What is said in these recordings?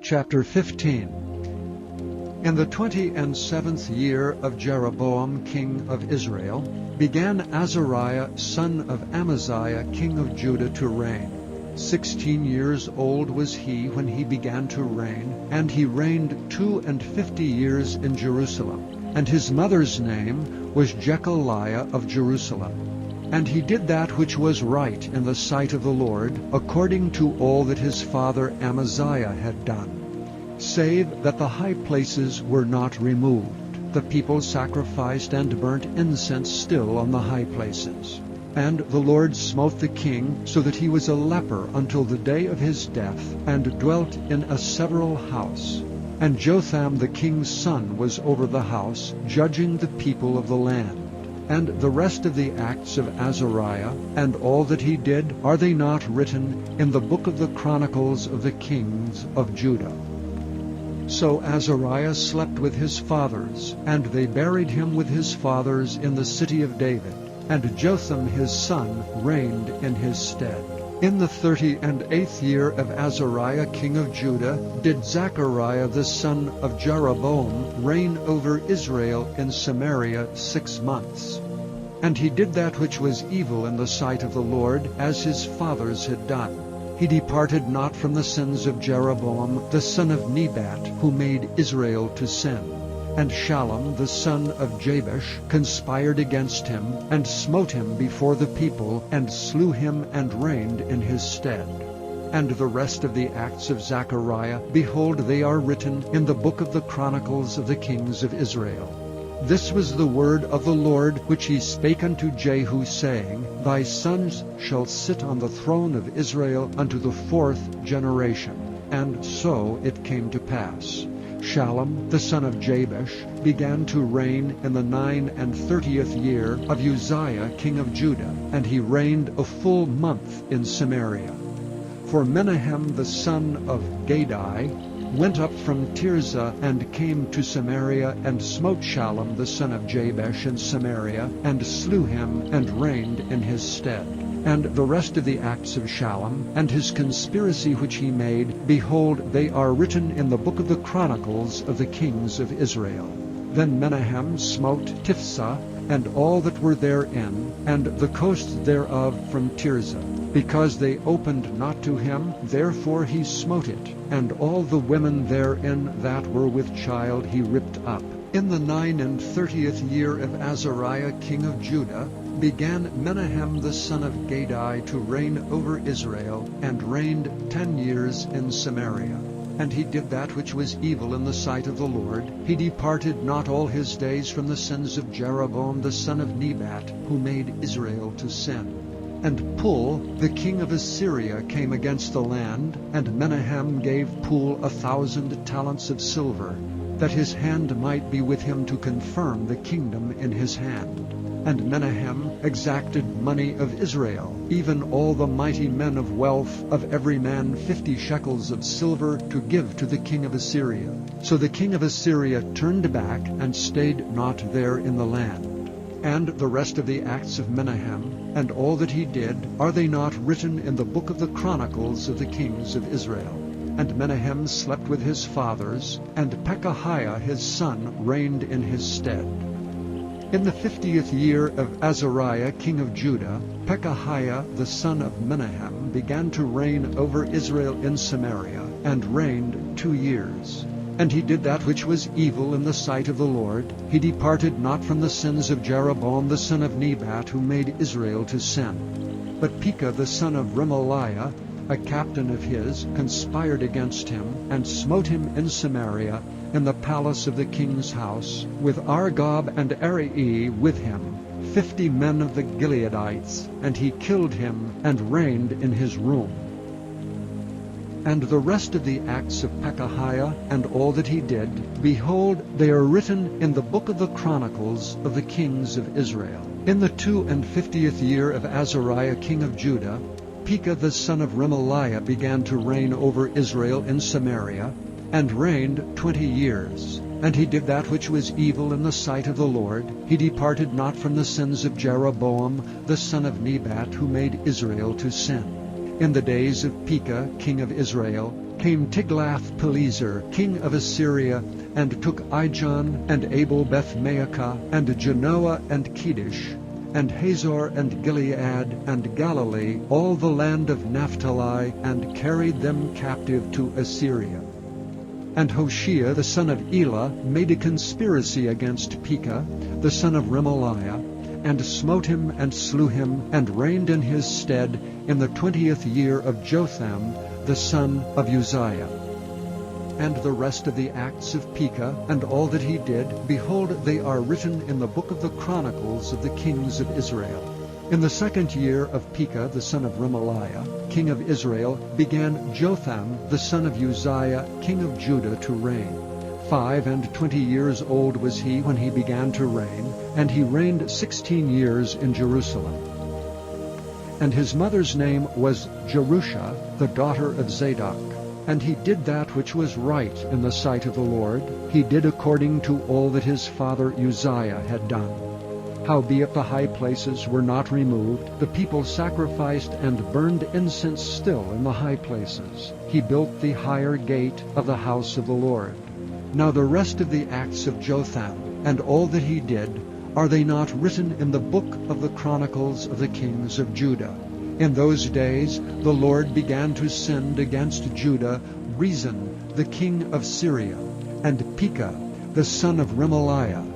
Chapter 15. In the 27th year of Jeroboam king of Israel, began Azariah son of Amaziah king of Judah to reign. 16 years old was he when he began to reign, and he reigned 52 years in Jerusalem. And his mother's name was Jechaliah of Jerusalem. And he did that which was right in the sight of the Lord, according to all that his father Amaziah had done, save that the high places were not removed. The people sacrificed and burnt incense still on the high places. And the Lord smote the king, so that he was a leper until the day of his death, and dwelt in a several house. And Jotham the king's son was over the house, judging the people of the land. And the rest of the acts of Azariah, and all that he did, are they not written in the book of the Chronicles of the kings of Judah? So Azariah slept with his fathers, and they buried him with his fathers in the city of David. And Jotham his son reigned in his stead. In the 38th year of Azariah king of Judah did Zechariah the son of Jeroboam reign over Israel in Samaria 6 months. And he did that which was evil in the sight of the Lord, as his fathers had done. He departed not from the sins of Jeroboam the son of Nebat, who made Israel to sin. And Shallum the son of Jabesh conspired against him, and smote him before the people, and slew him, and reigned in his stead. And the rest of the acts of Zechariah, behold, they are written in the book of the Chronicles of the kings of Israel. This was the word of the Lord which he spake unto Jehu, saying, Thy sons shall sit on the throne of Israel unto the 4th generation. And so it came to pass. Shallum the son of Jabesh began to reign in the 39th year of Uzziah king of Judah, and he reigned a full month in Samaria. For Menahem the son of Gadai went up from Tirzah and came to Samaria, and smote Shallum the son of Jabesh in Samaria, and slew him, and reigned in his stead. And the rest of the acts of Shallum, and his conspiracy which he made, behold, they are written in the book of the Chronicles of the kings of Israel. Then Menahem smote Tiphsah, and all that were therein, and the coast thereof from Tirzah. Because they opened not to him, therefore he smote it, and all the women therein that were with child he ripped up. In the 39th year of Azariah king of Judah began Menahem the son of Gadai to reign over Israel, and reigned 10 years in Samaria. And he did that which was evil in the sight of the Lord. He departed not all his days from the sins of Jeroboam the son of Nebat, who made Israel to sin. And Pul, the king of Assyria, came against the land, and Menahem gave Pul 1,000 talents of silver, that his hand might be with him to confirm the kingdom in his hand. And Menahem exacted money of Israel, even all the mighty men of wealth, of every man 50 shekels of silver, to give to the king of Assyria. So the king of Assyria turned back, and stayed not there in the land. And the rest of the acts of Menahem, and all that he did, are they not written in the book of the Chronicles of the kings of Israel? And Menahem slept with his fathers, and Pekahiah his son reigned in his stead. In the 50th year of Azariah king of Judah, Pekahiah the son of Menahem began to reign over Israel in Samaria, and reigned 2 years. And he did that which was evil in the sight of the Lord. He departed not from the sins of Jeroboam the son of Nebat, who made Israel to sin. But Pekah the son of Remaliah, a captain of his, conspired against him, and smote him in Samaria, in the palace of the king's house, with Argob and Arai with him, 50 men of the Gileadites, and he killed him, and reigned in his room. And the rest of the acts of Pekahiah, and all that he did, behold, they are written in the book of the Chronicles of the kings of Israel. In the 52nd year of Azariah king of Judah, Pekah the son of Remaliah began to reign over Israel in Samaria, and reigned 20 years. And he did that which was evil in the sight of the Lord. He departed not from the sins of Jeroboam the son of Nebat, who made Israel to sin. In the days of Pekah king of Israel, came Tiglath-Pileser, king of Assyria, and took Ijon, and Abel-Beth-Maacah, and Genoa, and Kedesh, and Hazor, and Gilead, and Galilee, all the land of Naphtali, and carried them captive to Assyria. And Hoshea the son of Elah made a conspiracy against Pekah, the son of Remaliah, and smote him and slew him, and reigned in his stead in the 20th year of Jotham, the son of Uzziah. And the rest of the acts of Pekah, and all that he did, behold, they are written in the book of the Chronicles of the kings of Israel. In the 2nd year of Pekah the son of Remaliah, king of Israel, began Jotham the son of Uzziah, king of Judah, to reign. 25 years old was he when he began to reign, and he reigned 16 years in Jerusalem. And his mother's name was Jerusha, the daughter of Zadok. And he did that which was right in the sight of the Lord. He did according to all that his father Uzziah had done. Howbeit the high places were not removed, the people sacrificed and burned incense still in the high places. He built the higher gate of the house of the Lord. Now the rest of the acts of Jotham, and all that he did, are they not written in the book of the Chronicles of the kings of Judah? In those days the Lord began to send against Judah Rezin the king of Syria, and Pekah the son of Remaliah.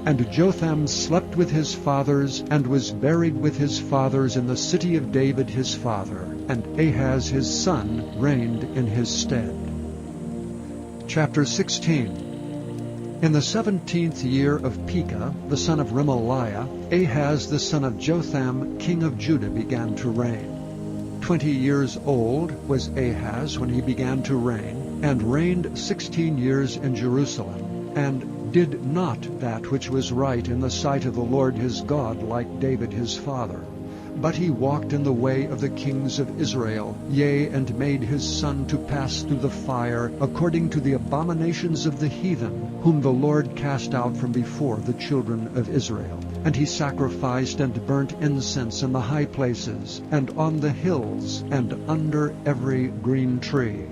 And Jotham slept with his fathers, and was buried with his fathers in the city of David his father, and Ahaz his son reigned in his stead. Chapter 16. In the 17th year of Pekah, the son of Remaliah, Ahaz the son of Jotham, king of Judah, began to reign. 20 years old was Ahaz when he began to reign, and reigned 16 years in Jerusalem, and did not that which was right in the sight of the Lord his God, like David his father. But he walked in the way of the kings of Israel, yea, and made his son to pass through the fire, according to the abominations of the heathen, whom the Lord cast out from before the children of Israel. And he sacrificed and burnt incense in the high places, and on the hills, and under every green tree.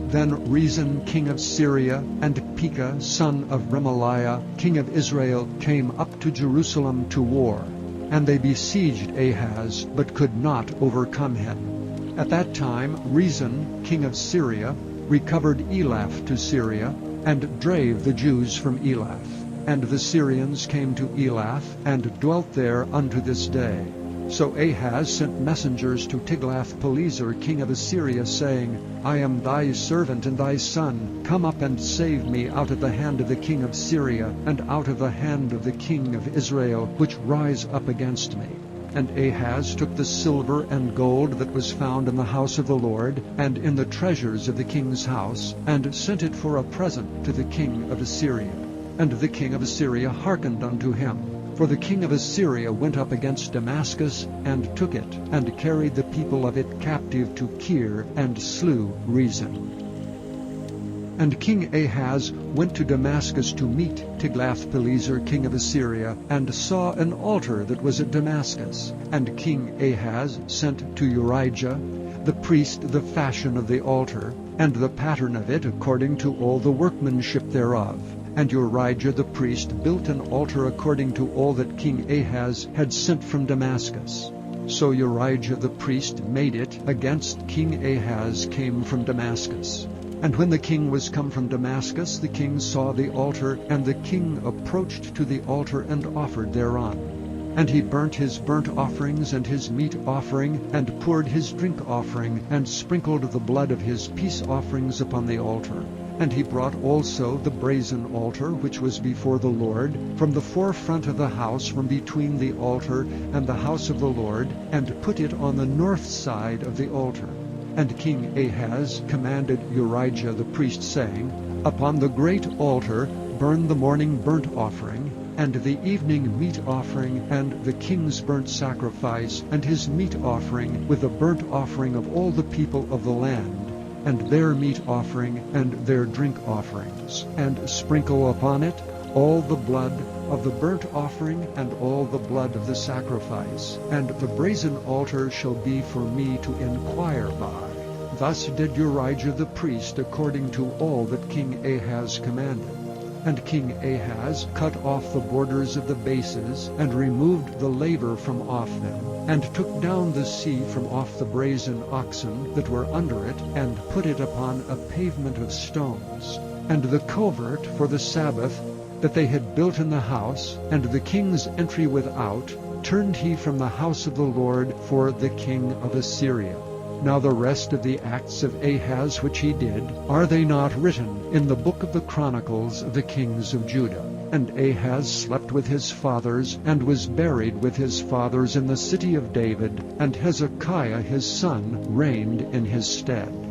Then Rezin king of Syria, and Pekah son of Remaliah king of Israel, came up to Jerusalem to war. And they besieged Ahaz, but could not overcome him. At that time Rezin king of Syria recovered Elath to Syria, and drave the Jews from Elath. And the Syrians came to Elath, and dwelt there unto this day. So Ahaz sent messengers to Tiglath-Pileser king of Assyria, saying, I am thy servant and thy son. Come up and save me out of the hand of the king of Syria, and out of the hand of the king of Israel, which rise up against me. And Ahaz took the silver and gold that was found in the house of the Lord, and in the treasures of the king's house, and sent it for a present to the king of Assyria. And the king of Assyria hearkened unto him. For the king of Assyria went up against Damascus, and took it, and carried the people of it captive to Kir, and slew Rezin. And King Ahaz went to Damascus to meet Tiglath-Pileser king of Assyria, and saw an altar that was at Damascus. And King Ahaz sent to Urijah the priest the fashion of the altar, and the pattern of it according to all the workmanship thereof. And Urijah the priest built an altar according to all that King Ahaz had sent from Damascus. So Urijah the priest made it against King Ahaz came from Damascus. And when the king was come from Damascus, the king saw the altar, and the king approached to the altar and offered thereon. And he burnt his burnt offerings and his meat offering, and poured his drink offering, and sprinkled the blood of his peace offerings upon the altar. And he brought also the brazen altar which was before the Lord, from the forefront of the house, from between the altar and the house of the Lord, and put it on the north side of the altar. And King Ahaz commanded Urijah the priest, saying, Upon the great altar burn the morning burnt offering, and the evening meat offering, and the king's burnt sacrifice, and his meat offering, with the burnt offering of all the people of the land, and their meat offering, and their drink offerings, and sprinkle upon it all the blood of the burnt offering, and all the blood of the sacrifice. And the brazen altar shall be for me to inquire by. Thus did Urijah the priest according to all that King Ahaz commanded. And King Ahaz cut off the borders of the bases, and removed the laver from off them, and took down the sea from off the brazen oxen that were under it, and put it upon a pavement of stones. And the covert for the Sabbath that they had built in the house, and the king's entry without, turned he from the house of the Lord for the king of Assyria. Now the rest of the acts of Ahaz which he did, are they not written in the book of the Chronicles of the kings of Judah? And Ahaz slept with his fathers, and was buried with his fathers in the city of David, and Hezekiah his son reigned in his stead.